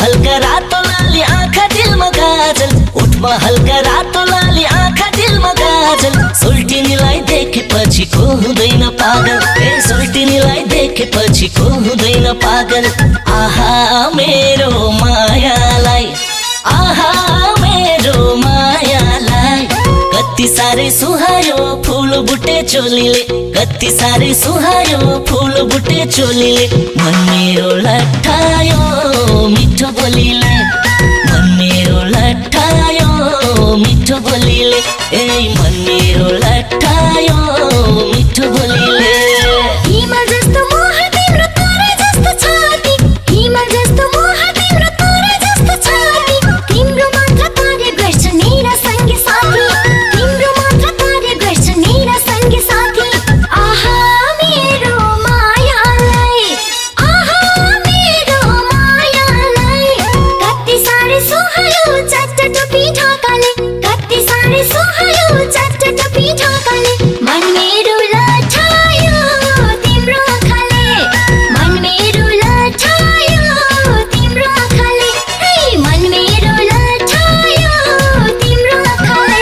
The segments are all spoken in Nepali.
हल्का रातो लाली आँखा दिलमा गाजल, ओठमा हल्का रातो लाली आँखा दिलमा गाजल। सोल्टिनीलाई देखेपछि को हुँदैन पागल, ए सोल्टिनीलाई देखेपछि को हुँदैन पागल। आहा मेरो मायालाई, आहा मेरो मायालाई। कति साह्रै सुहायो फूल बुटे चोलीले, कति साह्रै सुहायो फूल बुटे चोलीले। मन मेरो लट्ठायो मिठो बोलीले, मन मेरो लट्ठायो मिठो बोलीले। ए मन मेरो लट्ठायो मिठो बोलीले। हिमाल जस्तो मोह तिम्रो तारा जस्तो छाती, हिमाल जस्तो मोह तिम्रो तारा जस्तो छाती। तिम्रो मात्र कार्य गर्छ मेरा सँगै साथी, तिम्रो मात्र कार्य गर्छ मेरा सँगै साथी। आहा मेरो मायालाई, आहा मेरो मायालाई। कति साह्रै सुहायो चट्ट टोपी ढाकाले, कति साह्रै सुहायो चट्ट टोपी ढाकाले। मन मेरो लट्ठायो तिम्रो आँखाले, मन मेरो लट्ठायो तिम्रो आँखाले। हे मन मेरो लट्ठायो तिम्रो आँखाले।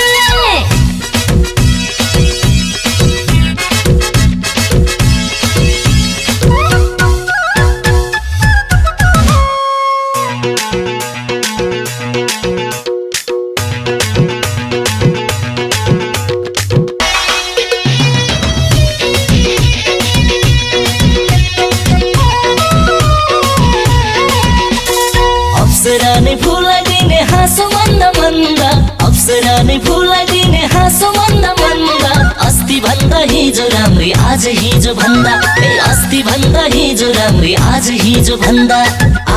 अप्सरा नै भुलाइदिने हाँसो मन्द मन्द, अप्सरा नै भुलाइदिने हाँसो मन्द मन्द। अस्ति भन्दा हिजो राम्री आज हिजो भन्दा, ए अस्ति भन्दा हिजो राम्री आज हिजो भन्दा।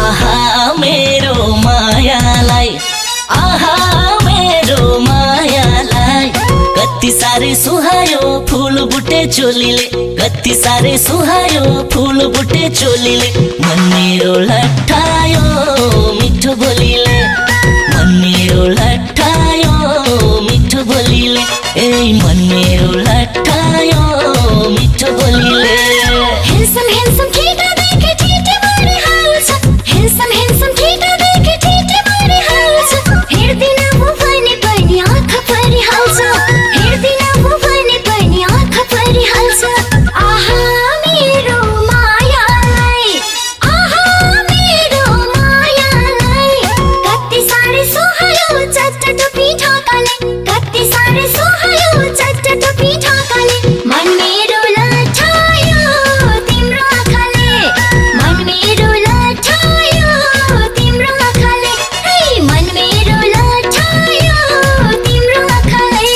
आहा मेरो मायालाई, आहा मेरो मायालाई। कति साह्रै सुहायो फूल बुटे चोलीले, कति साह्रै सुहायो फूल बुटे चोलीले। मन मेरो लट्ठायो मिठो बोलीले, मन मेरो लट्ठायो मिठो बोलीले। ए मन मेरो लट्ठायो मिठो बोलीले। ह्यान्डसम ह्यान्डसम केटा देखे ठिटे भरिहाल्छ, ह्यान्डसम ह्यान्डसम केटा देखे ठिटे भरिहाल्छ। हेर्दिन म भने पनि आँखा परिहाल्छ, हेर्दिन म भने पनि आँखा परिहाल्छ। आहा मेरो मायालाई, आहा मेरो मायालाई। कति साह्रै सुहायो चट्ट टोपी ढाकाले, कति साह्रै सुहायो चट्ट टोपी ढाकाले। मन मेरो लट्ठायो तिम्रो आँखाले, मन मेरो लट्ठायो तिम्रो आँखाले। हे मन मेरो लट्ठायो तिम्रो आँखाले।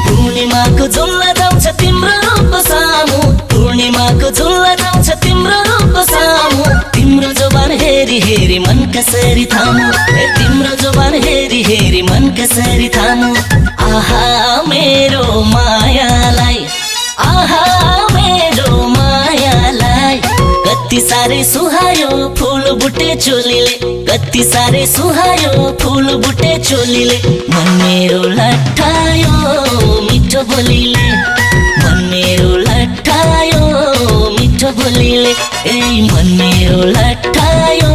पूर्णिमाको झुल्ला जाउँछ तिम्रो रूप सामु, पूर्णिमाको झुल्ला जाउँछ तिम्रो रूप सामु। तिम्रो जोबान हेरी हेरी मन कसरी थामु, ए तिम्रो जोबान हेरी हेरी मन कसरी थामु। आहा मेरो मायालाई, आहा मेरो मायालाई। कति साह्रै सुहायो फूल बुटे चोलीले, कति साह्रै सुहायो फूल बुटे चोलीले। मन मेरो लट्ठायो मिठो बोलीले, मन मेरो लट्ठायो मिठो बोलीले। ए मन मेरो लट्ठायो